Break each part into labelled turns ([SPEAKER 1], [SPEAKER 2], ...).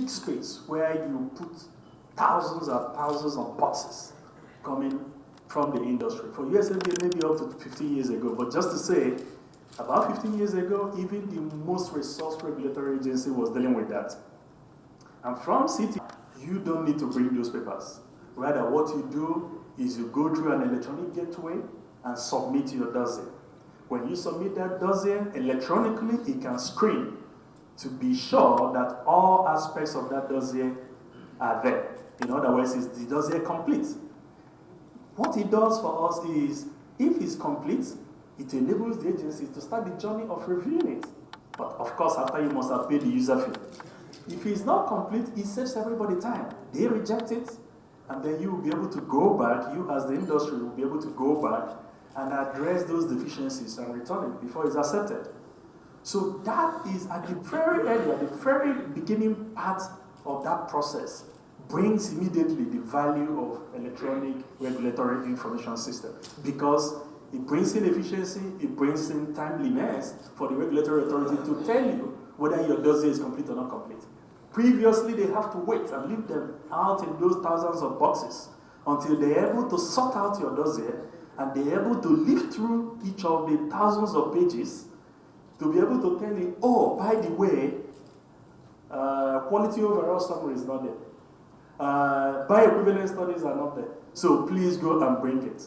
[SPEAKER 1] big space where you put thousands and thousands of boxes coming from the industry. For USFDA, maybe up to 15 years ago, but just to say, about 15 years ago, even the most resource regulatory agency was dealing with that. And from City, you don't need to bring those papers. Rather, what you do is you go through an electronic gateway and submit your dossier. When you submit that dossier electronically, it can screen to be sure that all aspects of that dossier are there. In other words, is the dossier complete? What it does for us is, if it's complete, it enables the agency to start the journey of reviewing it. But of course, after you must have paid the user fee. If it's not complete, it saves everybody time. They reject it, and then you will be able to go back, you as the industry will be able to go back and address those deficiencies and return it before it's accepted. So that is at the very early, at the very beginning part of that process, brings immediately the value of electronic regulatory information system, because it brings in efficiency, it brings in timeliness for the regulatory authority to tell you whether your dossier is complete or not complete. Previously, they have to wait and leave them out in those thousands of boxes until they're able to sort out your dossier and they're able to live through each of the thousands of pages to be able to tell you, oh, by the way, quality overall summary is not there. Bioequivalence studies are not there. So please go and bring it.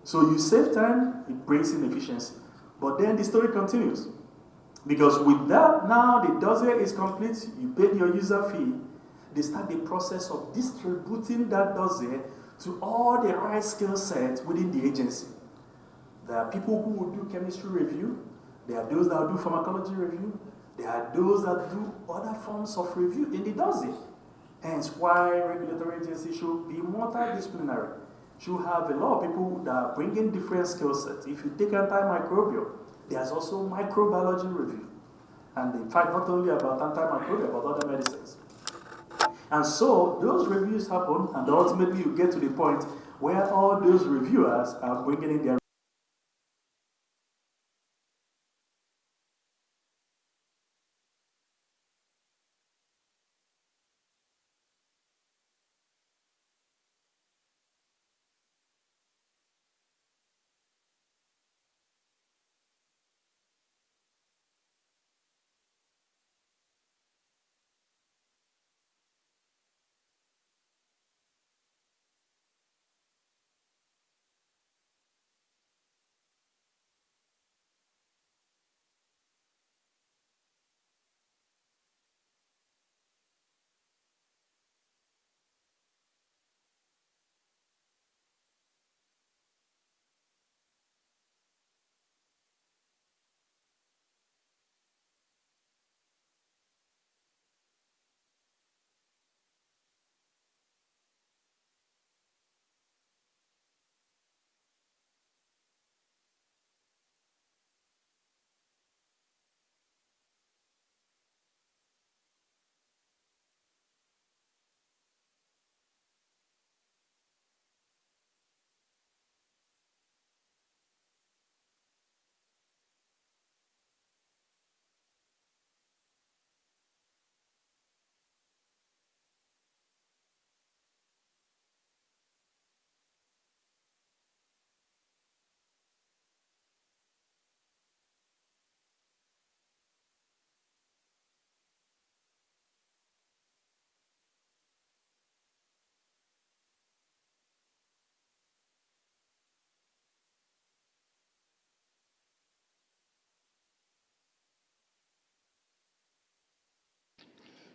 [SPEAKER 1] So you save time, it brings in efficiency. But then the story continues. Because with that, now the dossier is complete, you paid your user fee, they start the process of distributing that dossier to all the right skill sets within the agency. There are people who will do chemistry review, there are those that will do pharmacology review, there are those that do other forms of review in the dossier. Hence why regulatory agencies should be multidisciplinary. Should have a lot of people that are bringing different skill sets. If you take antimicrobial, there's also microbiology review. And in fact, not only about antimicrobial, but other medicines. And so those reviews happen, and ultimately you get to the point where all those reviewers are bringing in their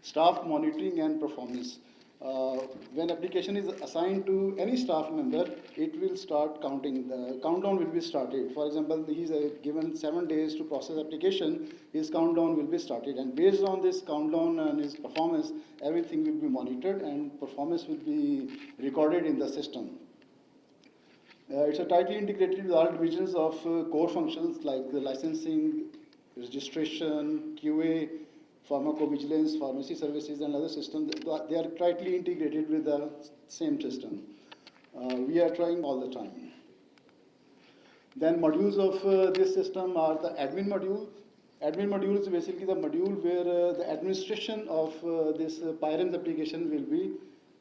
[SPEAKER 2] Staff monitoring and performance. When application is assigned to any staff member, it will start counting. The countdown will be started. For example, he is given 7 days to process application, his countdown will be started. And based on this countdown and his performance, everything will be monitored and performance will be recorded in the system. It's a tightly integrated with all divisions of core functions like the licensing, registration, QA, pharmacovigilance, pharmacy services, and other systems. They are tightly integrated with the same system. We are trying all the time. Then modules of this system are the admin module. Admin module is basically the module where the administration of this PIREMS application will be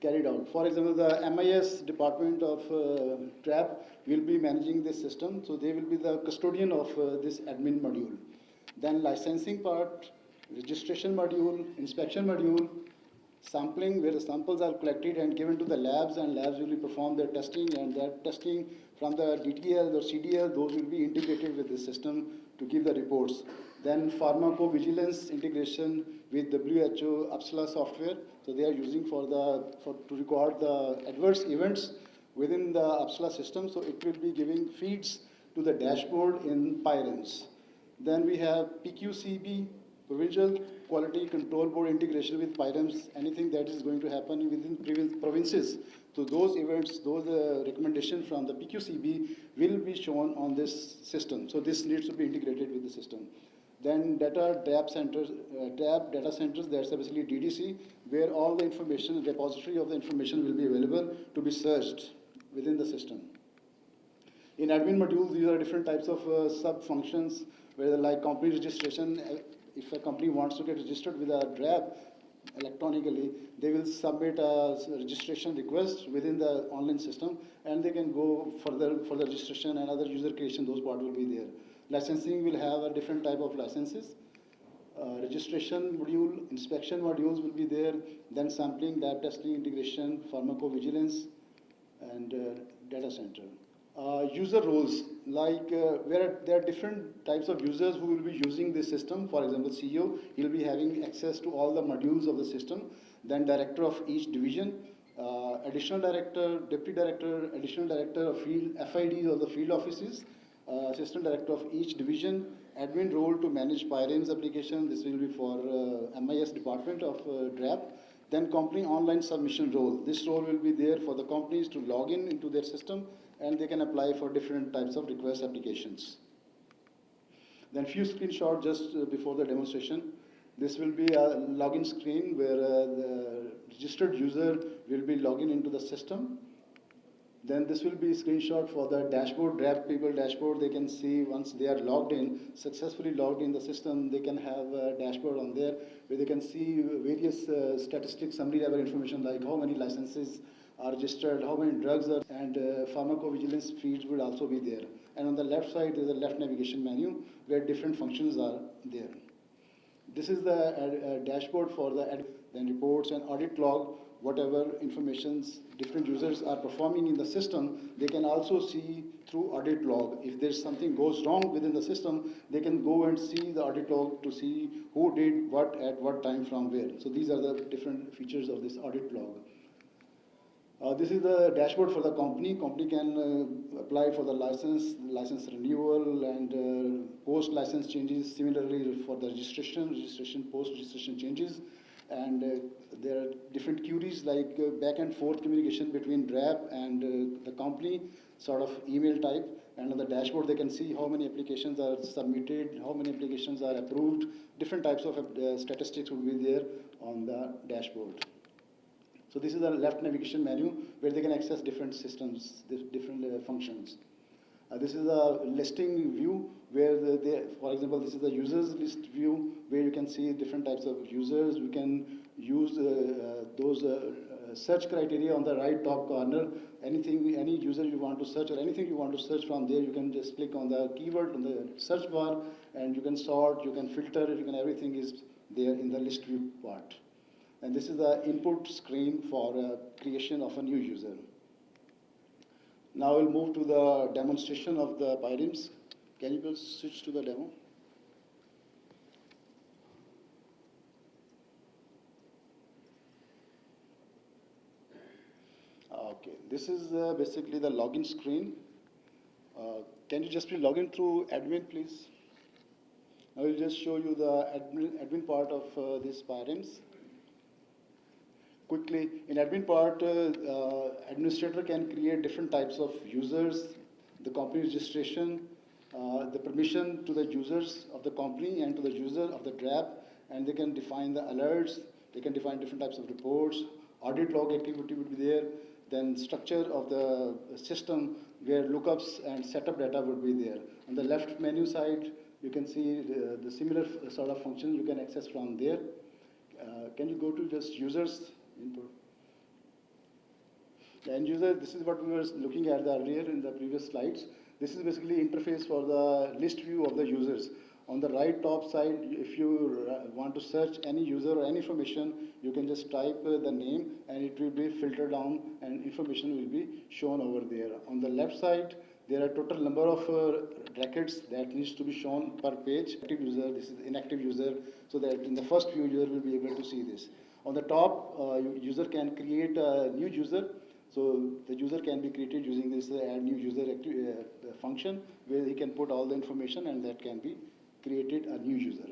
[SPEAKER 2] carried out. For example, the MIS department of DRAP will be managing this system, so they will be the custodian of this admin module. Then licensing part, registration module, inspection module, sampling where the samples are collected and given to the labs, and labs will perform their testing, and that testing from the DTL or CDL, those will be integrated with the system to give the reports. Then pharmacovigilance integration with WHO APSLA software, so they are using to record the adverse events within the APSLA system, so it will be giving feeds to the dashboard in PIREMS. Then we have PQCB, Provincial Quality Control Board integration with PIREMS, anything that is going to happen within provinces. So those events, those recommendations from the PQCB will be shown on this system. So this needs to be integrated with the system. Then DRAP centers, DRAP data centers, that's basically DDC, where all the information, repository of the information will be available to be searched within the system. In admin modules, these are different types of sub-functions, where like company registration, if a company wants to get registered with a DRAP electronically, they will submit a registration request within the online system, and they can go further for the registration and other user creation, those parts will be there. Licensing will have a different type of licenses. Registration module, inspection modules will be there, then sampling, lab testing, integration, pharmacovigilance, and data center. User roles, like where there are different types of users who will be using this system. For example, CEO, he'll be having access to all the modules of the system. Then director of each division, additional director, deputy director, additional director of field, FIDs of the field offices, assistant director of each division, admin role to manage PIREMS application. This will be for MIS department of DRAP. Then company online submission role. This role will be there for the companies to log in into their system, and they can apply for different types of request applications. Then few screenshots just before the demonstration. This will be a login screen where the registered user will be logging into the system. Then this will be a screenshot for the dashboard, DRAP people dashboard. They can see once they are logged in, successfully logged in the system, they can have a dashboard on there where they can see various statistics, summary level information like how many licenses are registered, how many drugs are, and pharmacovigilance feeds would also be there. And on the left side, there's a left navigation menu where different functions are there. This is the dashboard for the then reports and audit log, whatever informations different users are performing in the system, they can also see through audit log. If there's something goes wrong within the system, they can go and see the audit log to see who did what at what time from where. So these are the different features of this audit log. This is the dashboard for the company. Company can apply for the license renewal, and post-license changes. Similarly for the registration, post-registration changes. And there are different queries like back and forth communication between DRAP and the company, sort of email type. And on the dashboard, they can see how many applications are submitted, how many applications are approved. Different types of statistics will be there on the dashboard. So this is the left navigation menu where they can access different systems, different functions. This is a listing view where, for example, this is the users list view where you can see different types of users. You can use those search criteria on the right top corner. Anything, any user you want to search or anything you want to search from there, you can just click on the keyword on the search bar, and you can sort, you can filter, everything is there in the list view part. And this is the input screen for creation of a new user. Now we'll move to the demonstration of the PIREMS. Can you please switch to the demo? Okay, this is basically the login screen. Can you just please log in through admin, please? I will just show you the admin part of this PIREMS. Quickly, in admin part, administrator can create different types of users, the company registration, the permission to the users of the company and to the user of the DRAP, and they can define the alerts, they can define different types of reports, audit log activity would be there, then structure of the system where lookups and setup data would be there. On the left menu side, You can see the similar sort of functions you can access from there. Can you go to just users input? The end user, this is what we were looking at earlier in the previous slides. This is basically interface for the list view of the users. On the right top side, if you want to search any user or any information, you can just type the name and it will be filtered down and information will be shown over there. On the left side, there are total number of records that needs to be shown per page. Active user, this is inactive user, so that in the first view, user will be able to see this. On the top, user can create a new user. So the user can be created using this add new user function, where he can put all the information and that can be created a new user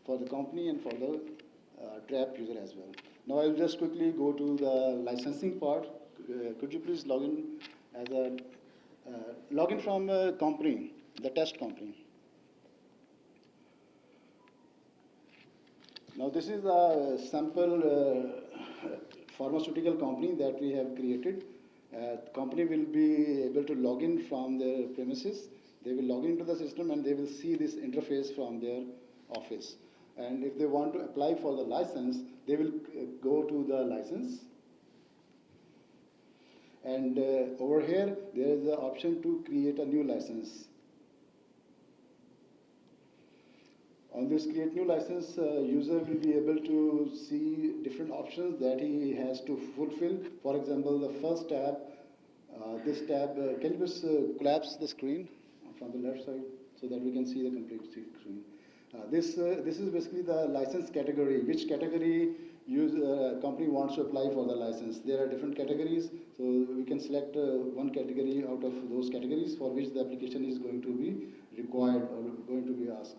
[SPEAKER 2] for the company and for the DRAP user as well. Now I will just quickly go to the licensing part. Could you please log in as a login from company, the test company. Now this is a sample pharmaceutical company that we have created. The company will be able to log in from their premises. They will log into the system and they will see this interface from their office. And if they want to apply for the license, they will go to the license. And over here, there is the option to create a new license. On this create new license, user will be able to see different options that he has to fulfill. For example, the first tab, this tab, can you just collapse the screen from the left side so that we can see the complete screen? This is basically the license category, which category company wants to apply for the license. There are different categories, so we can select one category out of those categories for which the application is going to be required or going to be asked.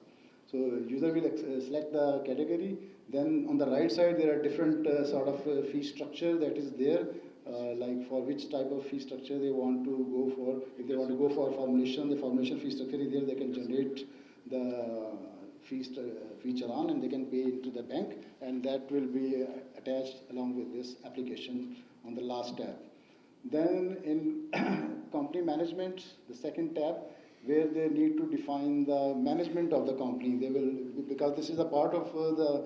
[SPEAKER 2] So user will select the category. Then on the right side, there are different sort of fee structure that is there, like for which type of fee structure they want to go for. If they want to go for formulation, the formulation fee structure is there. They can generate the feature on and they can pay into the bank, and that will be attached along with this application on the last tab. Then in company management, the second tab, where they need to define the management of the company. They will, because this is a part of the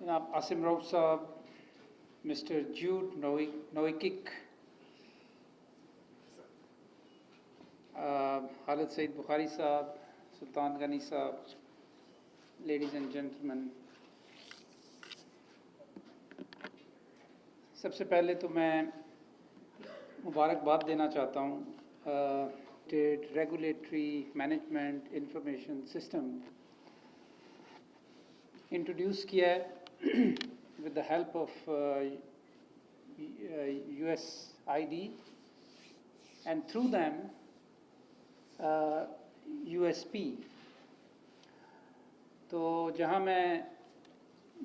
[SPEAKER 3] Asim Rauf Saab, Mr. Jude Noikik, Khalid Said Bukhari Saab, Sultan Ghani Saab, ladies and gentlemen. सबसे पहले तो मैं मुबारकबाद देना चाहता हूँ regulatory management information system introduce किया है with the help of USID and through them USP. तो जहाँ मैं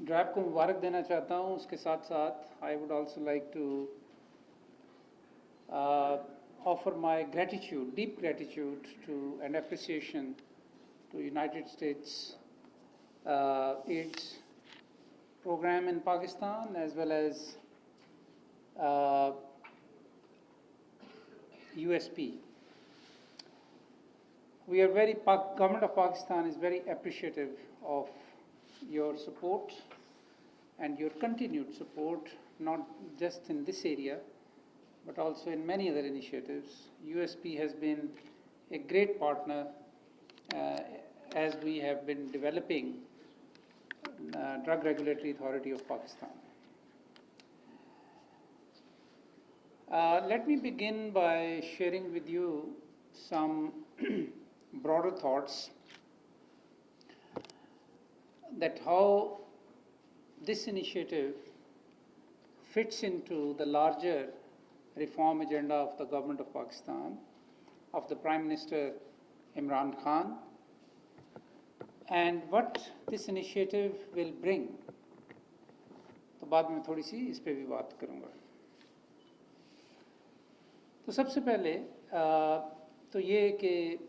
[SPEAKER 3] DRAP को मुबारक देना चाहता हूँ, उसके साथ साथ I would also like to offer my gratitude, deep gratitude to and appreciation to United States AIDS program in Pakistan as well as USP. We are government of Pakistan is very appreciative of your support and your continued support, not just in this area, but also in many other initiatives. USP has been a great partner as we have been developing Drug Regulatory Authority of Pakistan. Let me begin by sharing with you some broader thoughts that how this initiative fits into the larger reform agenda of the government of Pakistan, of the Prime Minister Imran Khan, and what this initiative will bring. तो बाद में थोड़ी सी इस पे भी बात करूँगा. तो सबसे पहले तो ये कि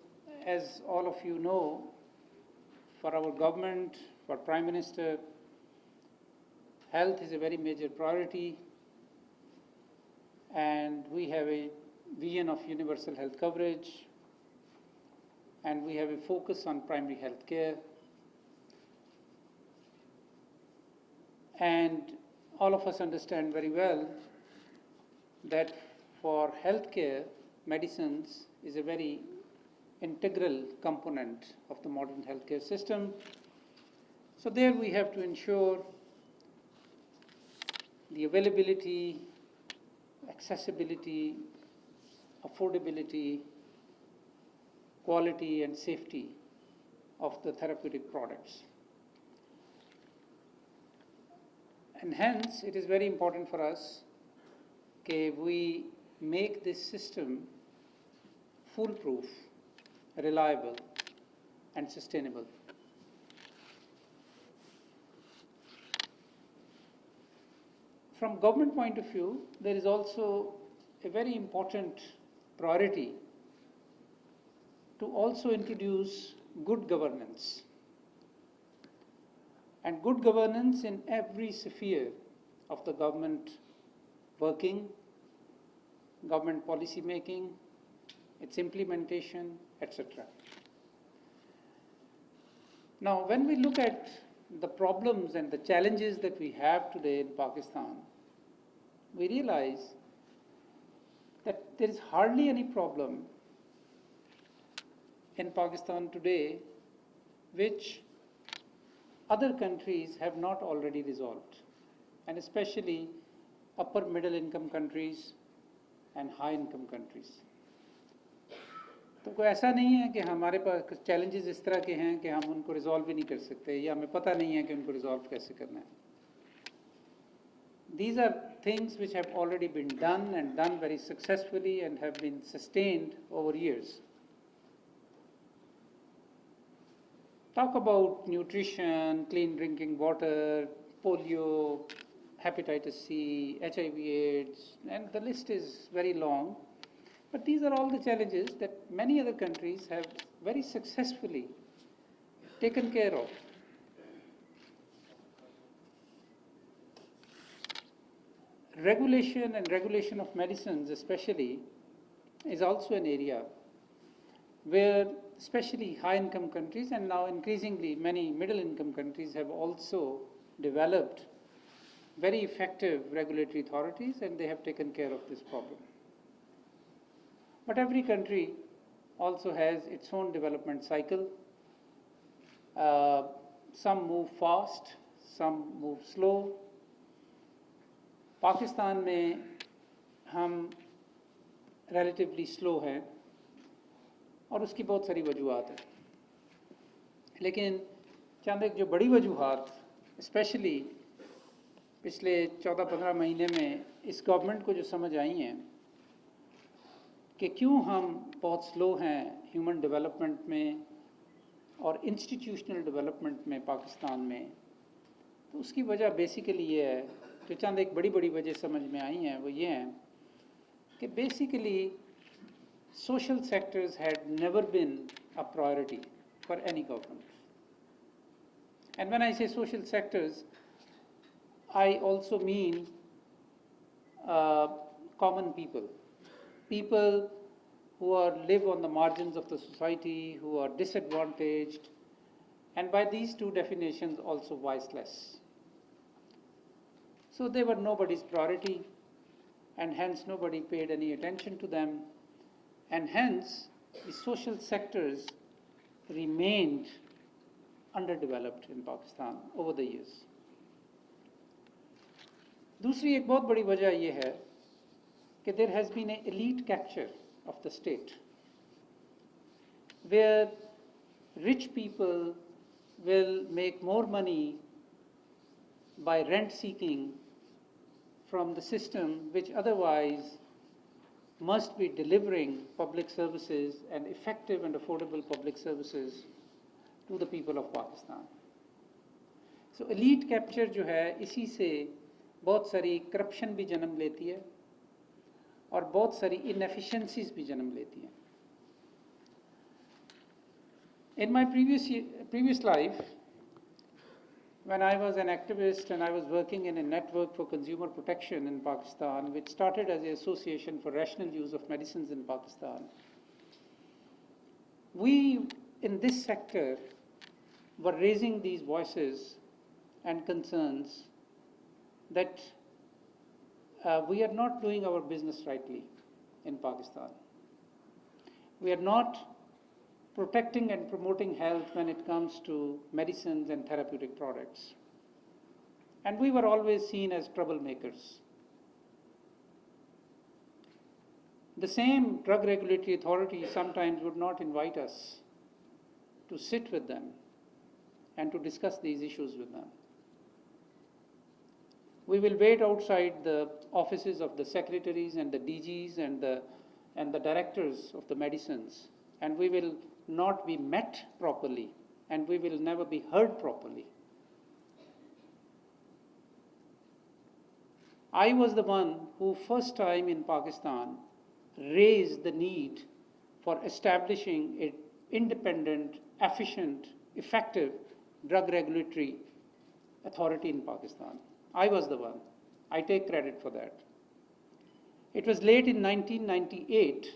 [SPEAKER 3] as all of you know, for our government, for Prime Minister, health is a very major priority, and we have a vision of universal health coverage, and we have a focus on primary health care. And all of us understand very well that for healthcare, medicines is a very integral component of the modern healthcare system. So there we have to ensure the availability, accessibility, affordability, quality and safety of the therapeutic products. And hence, it is very important for us that we make this system foolproof, reliable, and sustainable. From government point of view, there is also a very important priority to also introduce good governance. And good governance in every sphere of the government working, government policy making, its implementation, etc. Now, when we look at the problems and the challenges that we have today in Pakistan, we realize that there is hardly any problem in Pakistan today which other countries have not already resolved, and especially upper middle income countries and high income countries. तो कोई ऐसा नहीं है कि हमारे पास challenges इस तरह के हैं कि हम उनको रिजॉल्व भी नहीं कर सकते या हमें पता नहीं है कि उनको रिजॉल्व कैसे करना है. These are things which have already been done and done very successfully and have been sustained over years. Talk about nutrition, clean drinking water, polio, hepatitis C, HIV/AIDS, and the list is very long. But these are all the challenges that many other countries have very successfully taken care of. Regulation and regulation of medicines especially is also an area where especially high-income countries and now increasingly many middle-income countries have also developed very effective regulatory authorities, and they have taken care of this problem. But every country also has its own development cycle. Some move fast, some move slow. Pakistan में हम relatively slow हैं और उसकी बहुत सारी वजूहात हैं, लेकिन चंद एक जो बड़ी वजूहात स्पेशली पिछले 14-15 महीने में इस गवर्नमेंट को जो समझ आई हैं कि क्यों हम बहुत स्लो हैं ह्यूमन डेवलपमेंट में और इंस्टीट्यूशनल डेवलपमेंट में पाकिस्तान में, तो उसकी वजह बेसिकली ये है, जो चंद एक बड़ी बड़ी वजह समझ में आई हैं वो ये हैं कि basically social sectors had never been a priority for any government. And when I say social sectors, I also mean common people, people who live on the margins of the society, who are disadvantaged, and by these two definitions also voiceless. So they were nobody's priority, and hence nobody paid any attention to them. And hence, the social sectors remained underdeveloped in Pakistan over the years. दूसरी एक बहुत बड़ी वजह ये है कि there has been an elite capture of the state, where rich people will make more money by rent seeking from the system which otherwise must be delivering public services and effective and affordable public services to the people of Pakistan. So elite capture जो है इसी से बहुत सारी corruption भी जन्म लेती है और बहुत सारी inefficiencies भी जन्म लेती हैं. In my previous life, when I was an activist and I was working in a network for consumer protection in Pakistan, which started as the Association for Rational Use of Medicines in Pakistan, we in this sector were raising these voices and concerns that we are not doing our business rightly in Pakistan. We are not protecting and promoting health when it comes to medicines and therapeutic products. And we were always seen as troublemakers. The same drug regulatory authority sometimes would not invite us to sit with them and to discuss these issues with them. We will wait outside the offices of the secretaries and the DGs and the directors of the medicines, and we will not be met properly, and we will never be heard properly. I was the one who first time in Pakistan raised the need for establishing an independent, efficient, effective drug regulatory authority in Pakistan. I was the one. I take credit for that. It was late in 1998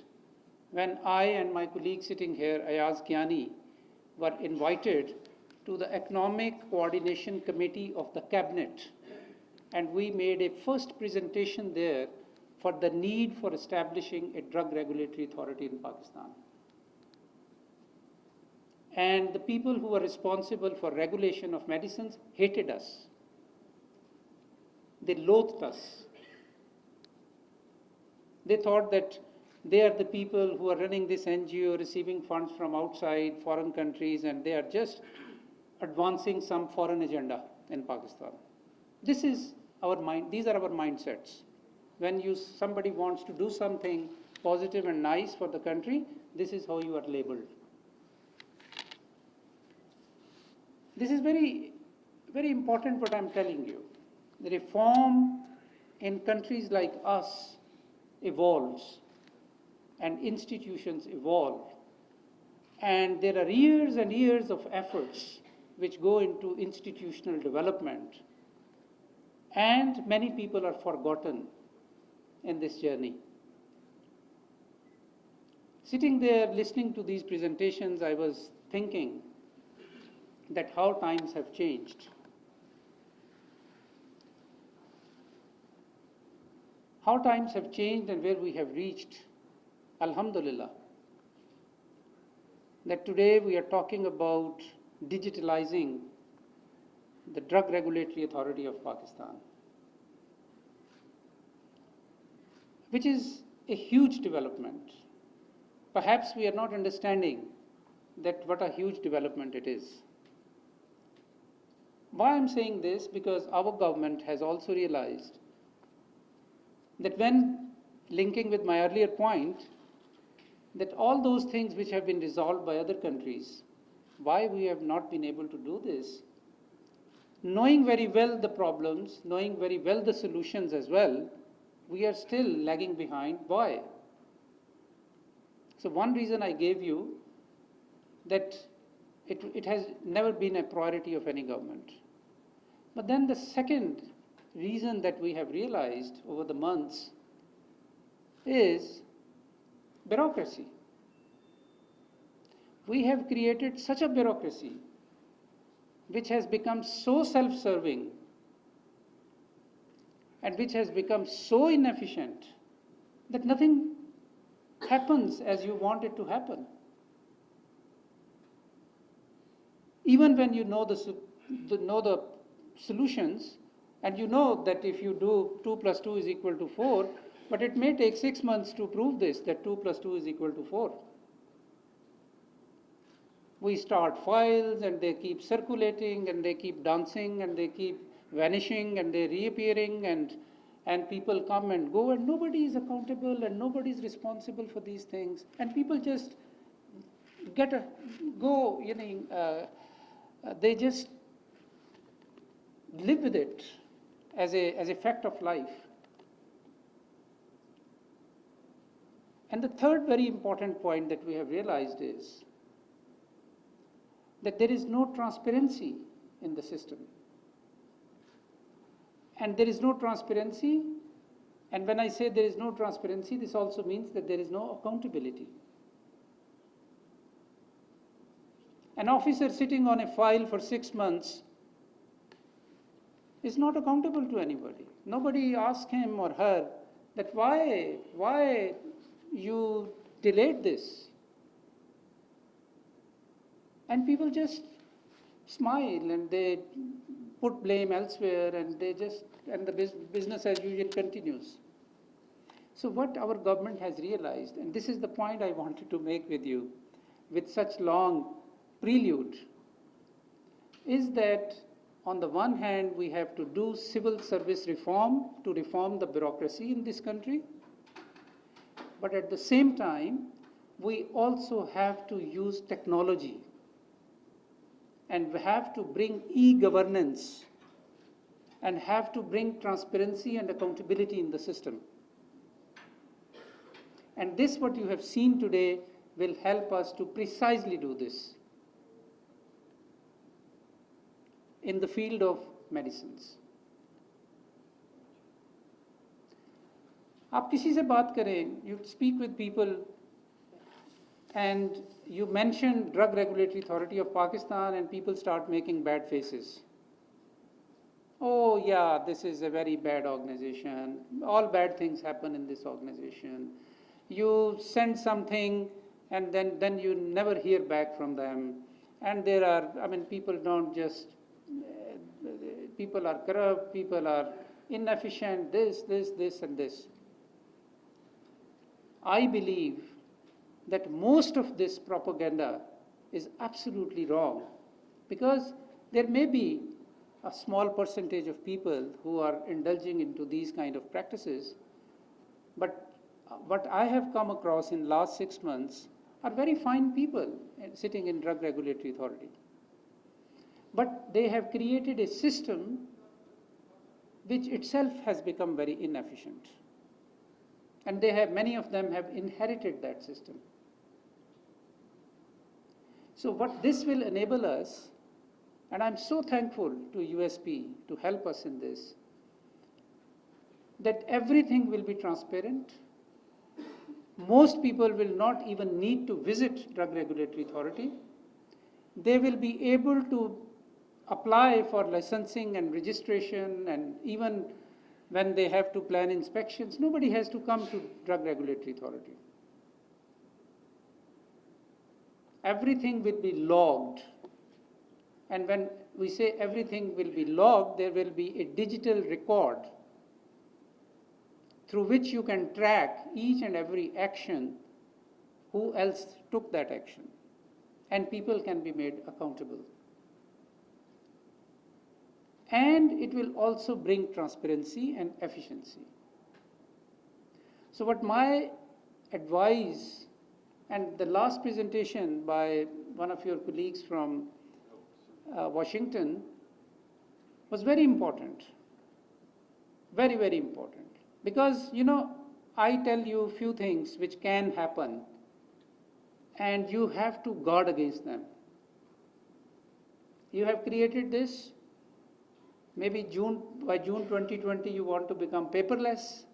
[SPEAKER 3] when I and my colleague sitting here, Ayaz Kiani, were invited to the Economic Coordination Committee of the Cabinet, and we made a first presentation there for the need for establishing a drug regulatory authority in Pakistan. And the people who were responsible for regulation of medicines hated us. They loathed us. They thought that they are the people who are running this NGO, receiving funds from outside foreign countries, and they are just advancing some foreign agenda in Pakistan. This is our mind. These are our mindsets. When somebody wants to do something positive and nice for the country, this is how you are labeled. This is very, very important what I'm telling you. The reform in countries like us evolves, and institutions evolve, and there are years and years of efforts which go into institutional development, and many people are forgotten in this journey. Sitting there listening to these presentations, I was thinking that how times have changed. How times have changed and where we have reached. Alhamdulillah, that today we are talking about digitalizing the Drug Regulatory Authority of Pakistan, which is a huge development. Perhaps we are not understanding that what a huge development it is. Why I'm saying this? Because our government has also realized that when linking with my earlier point, that all those things which have been resolved by other countries, why we have not been able to do this, knowing very well the problems, knowing very well the solutions as well, we are still lagging behind. Why? So one reason I gave you that it has never been a priority of any government. But then the second reason that we have realized over the months is bureaucracy. We have created such a bureaucracy which has become so self-serving and which has become so inefficient that nothing happens as you want it to happen. Even when you know the solutions, and you know that if you do 2 plus 2 is equal to 4, but it may take 6 months to prove this, that 2 plus 2 is equal to 4. We start files and they keep circulating and they keep dancing and they keep vanishing and they're reappearing and people come and go and nobody is accountable and nobody is responsible for these things. And people just they just live with it as a fact of life. And the third very important point that we have realized is that there is no transparency in the system. And there is no transparency. And when I say there is no transparency, this also means that there is no accountability. An officer sitting on a file for 6 months is not accountable to anybody. Nobody asks him or her that why you delayed this. And people just smile and they put blame elsewhere, and the business as usual continues. So what our government has realized, and this is the point I wanted to make with you with such long prelude, is that on the one hand we have to do civil service reform to reform the bureaucracy in this country, but at the same time we also have to use technology and we have to bring e-governance and have to bring transparency and accountability in the system. And this, what you have seen today, will help us to precisely do this in the field of medicines. आप किसी से बात करें, you speak with people, and you mention Drug Regulatory Authority of Pakistan, and people start making bad faces. Oh yeah, this is a very bad organization. All bad things happen in this organization. You send something, and then you never hear back from them. And there are, people don't just, people are corrupt, people are inefficient, this, and this. I believe that most of this propaganda is absolutely wrong, because there may be a small percentage of people who are indulging into these kind of practices, but what I have come across in last 6 months are very fine people sitting in Drug Regulatory Authority. But they have created a system which itself has become very inefficient. And many of them have inherited that system. So what this will enable us, and I'm so thankful to USP to help us in this, that everything will be transparent. Most people will not even need to visit Drug Regulatory Authority. They will be able to apply for licensing and registration, and even when they have to plan inspections, nobody has to come to Drug Regulatory Authority. Everything will be logged. And when we say everything will be logged, there will be a digital record through which you can track each and every action, who else took that action, and people can be made accountable. And it will also bring transparency and efficiency. So what my advice, and the last presentation by one of your colleagues from Washington was very important, very, very important. Because, I tell you a few things which can happen, and you have to guard against them. You have created this. Maybe by June 2020 you want to become paperless,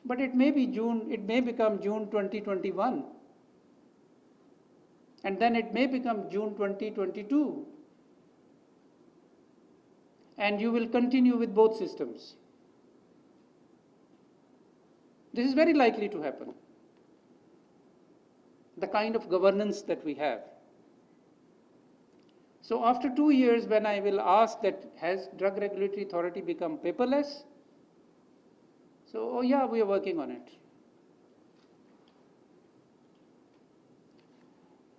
[SPEAKER 3] but it may become June 2021, and then it may become June 2022, and you will continue with both systems. This is very likely to happen, the kind of governance that we have. So after 2 years, when I will ask that, has Drug Regulatory Authority become paperless? So, oh yeah, we are working on it.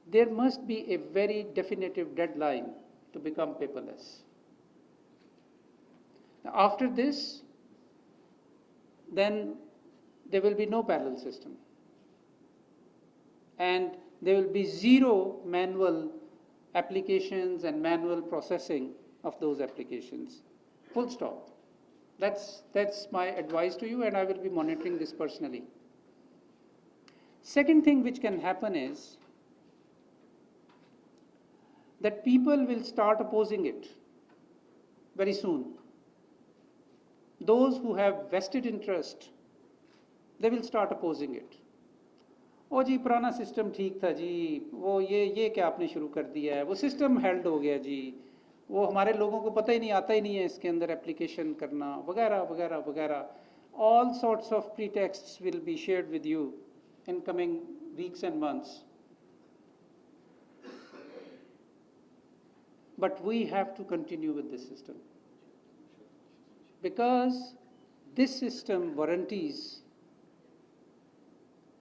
[SPEAKER 3] There must be a very definitive deadline to become paperless. Now, after this, then there will be no parallel system. And there will be zero manual applications and manual processing of those applications. Full stop. That's my advice to you, and I will be monitoring this personally. Second thing which can happen is that people will start opposing it very soon. those who have vested interest, they will start opposing it. ओ जी पुराना system ठीक था जी, वो ये क्या आपने शुरू कर दिया है, वो सिस्टम हेल्ड हो गया जी, वो हमारे लोगों को पता ही नहीं, आता ही नहीं है इसके अंदर एप्लीकेशन करना, वगैरह वगैरह वगैरह. All sorts of pretexts will be shared with you in coming weeks and months. But we have to continue with this system, because this system warranties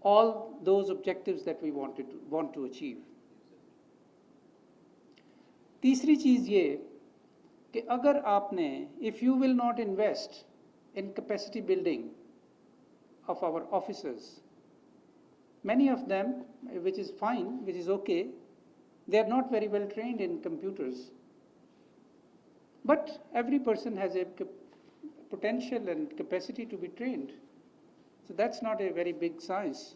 [SPEAKER 3] all those objectives that we want to achieve. तीसरी चीज़ ये कि अगर आपने, if you will not invest in capacity building of our officers, many of them, which is fine, which is okay, they are not very well trained in computers. But every person has a potential and capacity to be trained. So that's not a very big science.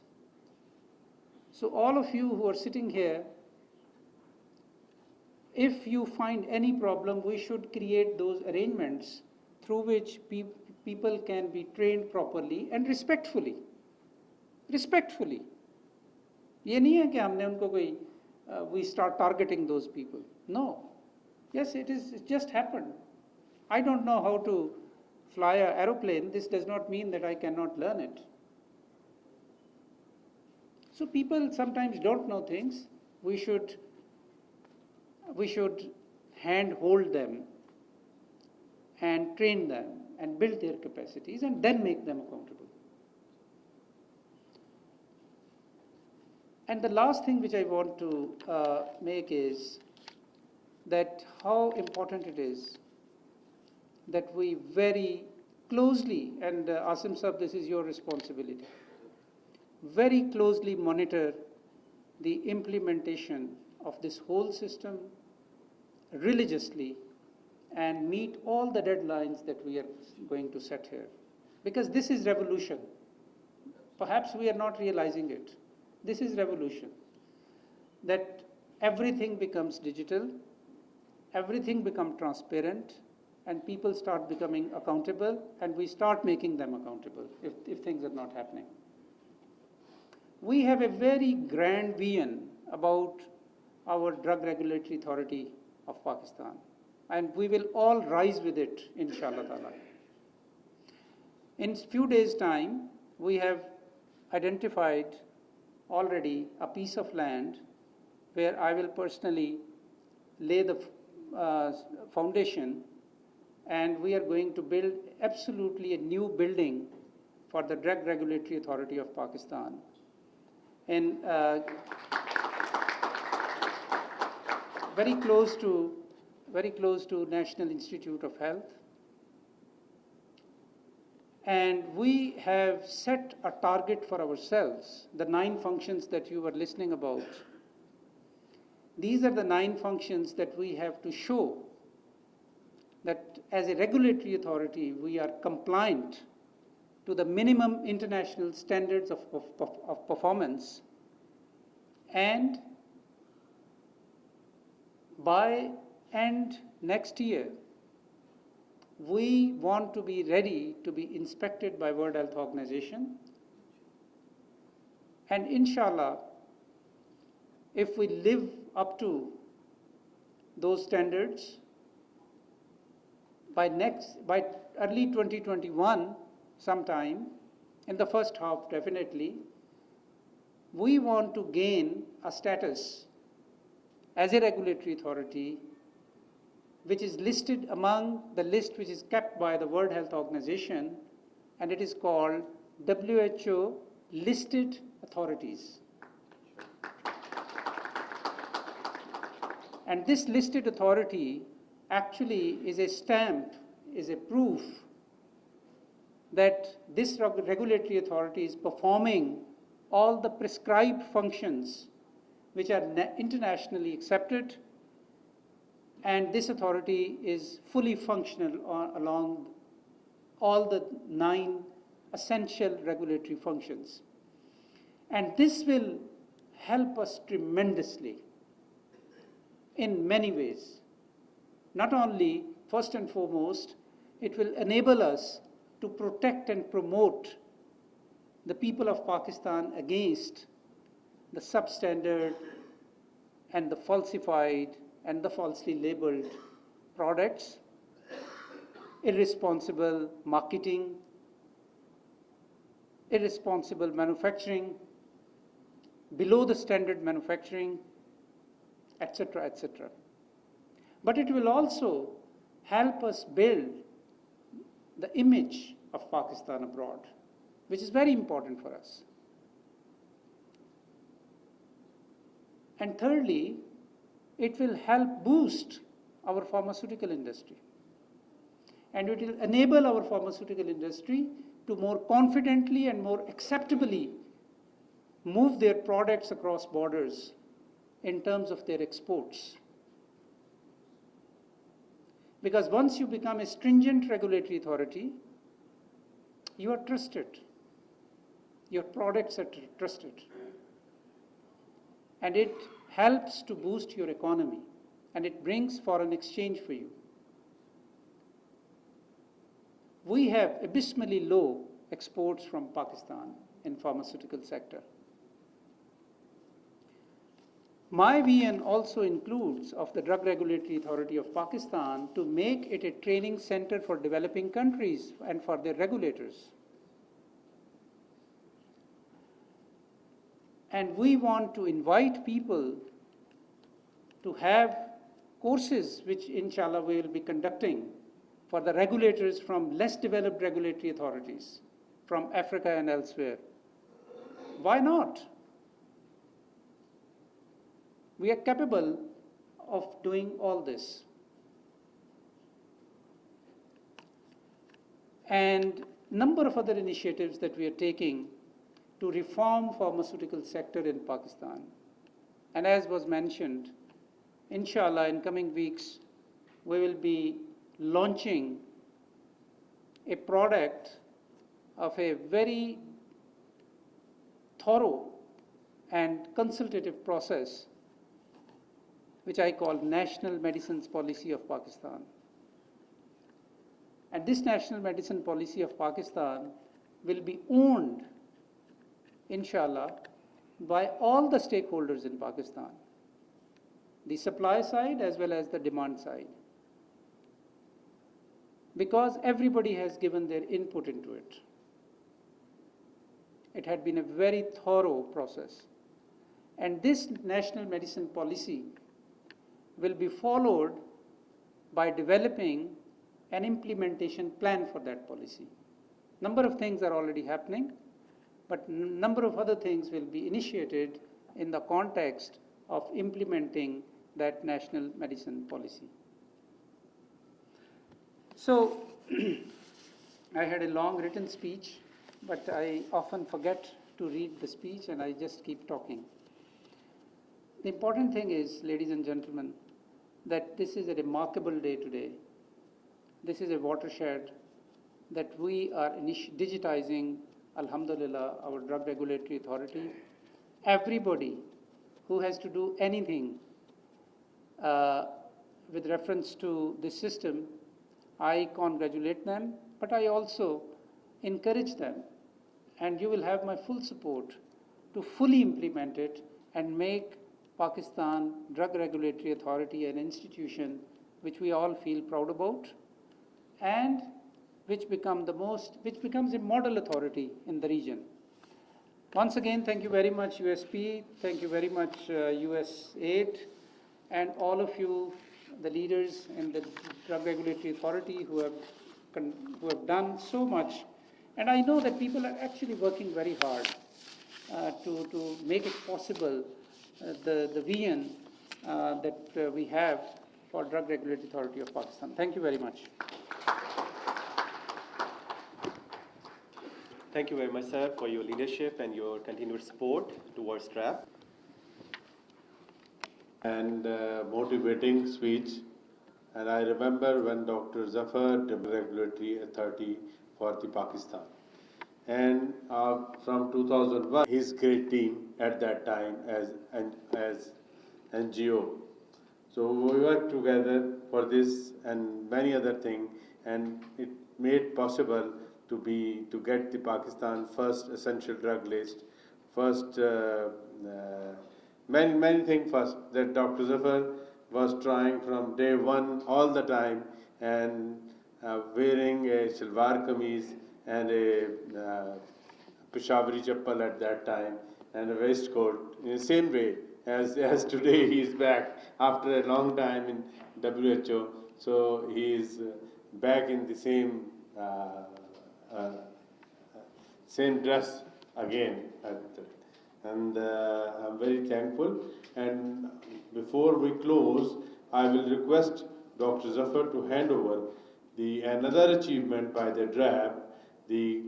[SPEAKER 3] So all of you who are sitting here, if you find any problem, we should create those arrangements through which people can be trained properly and respectfully. Respectfully. ये नहीं है कि हमने उनको कोई we start targeting those people. No. Yes, it just happened. I don't know how to fly an aeroplane. This does not mean that I cannot learn it. So people sometimes don't know things. We should hand-hold them and train them and build their capacities and then make them accountable. And the last thing which I want to make is that how important it is that we very closely, and Asim Sahab, this is your responsibility, very closely monitor the implementation of this whole system religiously and meet all the deadlines that we are going to set here. Because this is revolution. Perhaps we are not realizing it. This is revolution. That everything becomes digital, everything becomes transparent, and people start becoming accountable, and we start making them accountable if things are not happening. We have a very grand vision about our Drug Regulatory Authority of Pakistan, and we will all rise with it, inshallah ta'ala. In few days' time, we have identified already a piece of land where I will personally lay the foundation, and we are going to build absolutely a new building for the Drug Regulatory Authority of Pakistan. And very close to National Institute of Health. And we have set a target for ourselves, the 9 functions that you were listening about. These are the 9 functions that we have to show that as a regulatory authority, we are compliant to the minimum international standards of performance, and by end next year, we want to be ready to be inspected by World Health Organization. And inshallah, if we live up to those standards, by early 2021 sometime, in the first half definitely, we want to gain a status as a regulatory authority which is listed among the list which is kept by the World Health Organization, and it is called WHO listed authorities. And this listed authority actually is a stamp, is a proof that this regulatory authority is performing all the prescribed functions which are internationally accepted, and this authority is fully functional along all the 9 essential regulatory functions. And this will help us tremendously in many ways. Not only, first and foremost, it will enable us to protect and promote the people of Pakistan against the substandard and the falsified and the falsely labeled products, irresponsible marketing, irresponsible manufacturing, below the standard manufacturing, etc., etc. But it will also help us build the image of Pakistan abroad, which is very important for us. And thirdly, it will help boost our pharmaceutical industry. And it will enable our pharmaceutical industry to more confidently and more acceptably move their products across borders in terms of their exports. Because once you become a stringent regulatory authority, you are trusted. Your products are trusted. And it helps to boost your economy, and it brings foreign exchange for you. We have abysmally low exports from Pakistan in pharmaceutical sector. My vision also includes of the Drug Regulatory Authority of Pakistan to make it a training center for developing countries and for their regulators. And we want to invite people to have courses which inshallah we will be conducting for the regulators from less developed regulatory authorities from Africa and elsewhere. Why not? We are capable of doing all this. And number of other initiatives that we are taking to reform pharmaceutical sector in Pakistan. And as was mentioned, inshallah in coming weeks, we will be launching a product of a very thorough and consultative process which I call National Medicines Policy of Pakistan. And this National Medicine Policy of Pakistan will be owned, inshallah, by all the stakeholders in Pakistan, the supply side as well as the demand side, because everybody has given their input into it. It had been a very thorough process. And this National Medicine Policy will be followed by developing an implementation plan for that policy. Number of things are already happening, but number of other things will be initiated in the context of implementing that National Medicine Policy. So, I had a long written speech, but I often forget to read the speech and I just keep talking. The important thing is, ladies and gentlemen, that this is a remarkable day today. This is a watershed that we are digitizing, alhamdulillah, our Drug Regulatory Authority. Everybody who has to do anything with reference to this system, I congratulate them, but I also encourage them, and you will have my full support to fully implement it and make Pakistan Drug Regulatory Authority an institution which we all feel proud about and which becomes a model authority in the region. Once again, thank you very much USP, thank you very much US8, and all of you, the leaders in the Drug Regulatory Authority who have done so much. And I know that people are actually working very hard to make it possible, the vision that we have for Drug Regulatory Authority of Pakistan. Thank you very much.
[SPEAKER 4] Thank you very much, sir, for your leadership and your continued support towards DRAP.
[SPEAKER 5] And motivating speech. And I remember when Dr. Zafar, the Regulatory Authority for the Pakistan. And from 2001, his great team at that time as NGO. So we worked together for this and many other things, and it made possible to get the Pakistan first essential drug list, first many things first that Dr. Zafar was trying from day one all the time, and wearing a shalwar kameez and a Peshawari chappal at that time and a waistcoat in the same way as today he is back after a long time in WHO. So he is back in the same dress again. And I'm very thankful. And before we close, I will request Dr. Zafar to hand over another achievement by the DRAP. The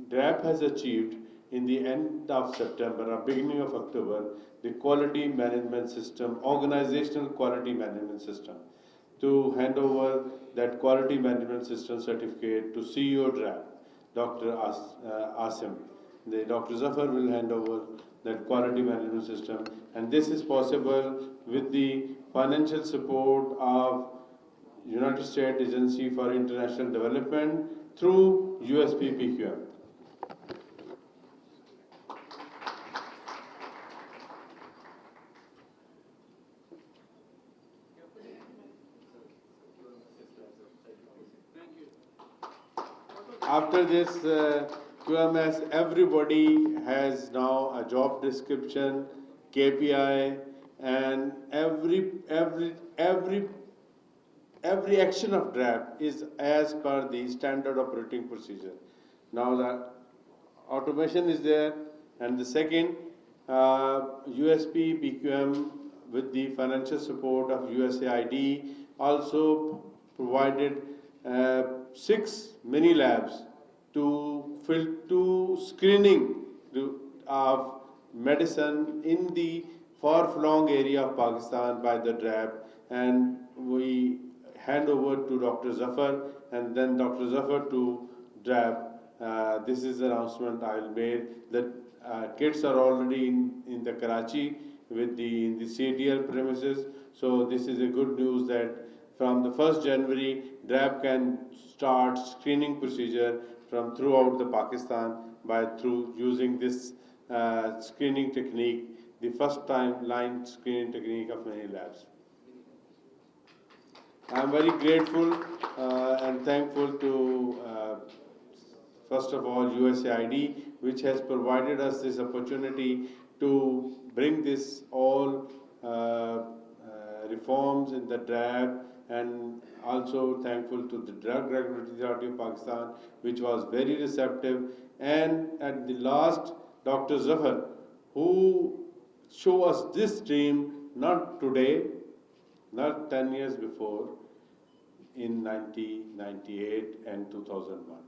[SPEAKER 5] DRAP has achieved in the end of September or beginning of October the quality management system, organizational quality management system. To hand over that quality management system certificate to CEO DRAP, Dr. Asim. Dr. Zafar will hand over that quality management system, and this is possible with the financial support of United States Agency for International Development through USPPQM. After this QMS, everybody has now a job description, KPI, and every action of DRAP is as per the standard operating procedure. Now the automation is there, and the second, USP BQM with the financial support of USAID also provided 6 mini labs to screening of medicine in the far-flung area of Pakistan by the DRAP, and we hand over to Dr. Zafar and then Dr. Zafar to DRAP. This is the announcement I will make that kids are already in the Karachi with in the CDL premises. So this is a good news that from the 1st January, DRAP can start screening procedure from throughout the Pakistan through using this screening technique, the first time line screening technique of many labs. I am very grateful and thankful to first of all USAID, which has provided us this opportunity to bring this all reforms in the DRAP, and also thankful to the Drug Regulatory Authority of Pakistan, which was very receptive, and at the last, Dr. Zafar, who showed us this dream not today, not 10 years before, in 1998 and 2001.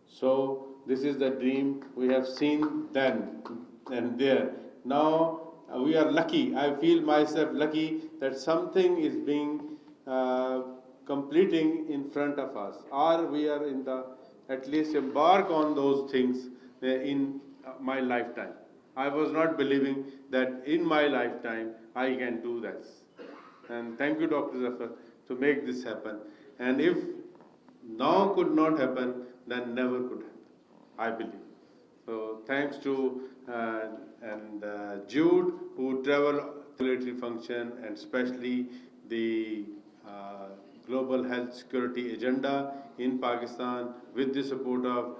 [SPEAKER 5] So this is the dream we have seen then and there. Now we are lucky. I feel myself lucky that something is being completing in front of us, or we are in the at least embark on those things in my lifetime. I was not believing that in my lifetime I can do this. And thank you, Dr. Zafar, to make this happen. And if now could not happen, then never could happen, I believe. So thanks to Jude, who travel regulatory function, and especially the global health security agenda in Pakistan with the support of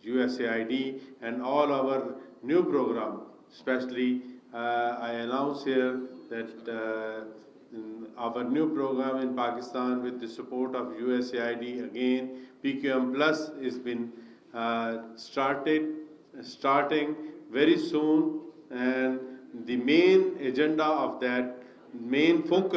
[SPEAKER 5] USAID and all our new program. Especially I announce here that our new program in Pakistan with the support of USAID again, PQM Plus, has been starting very soon, and the main agenda of that, main focus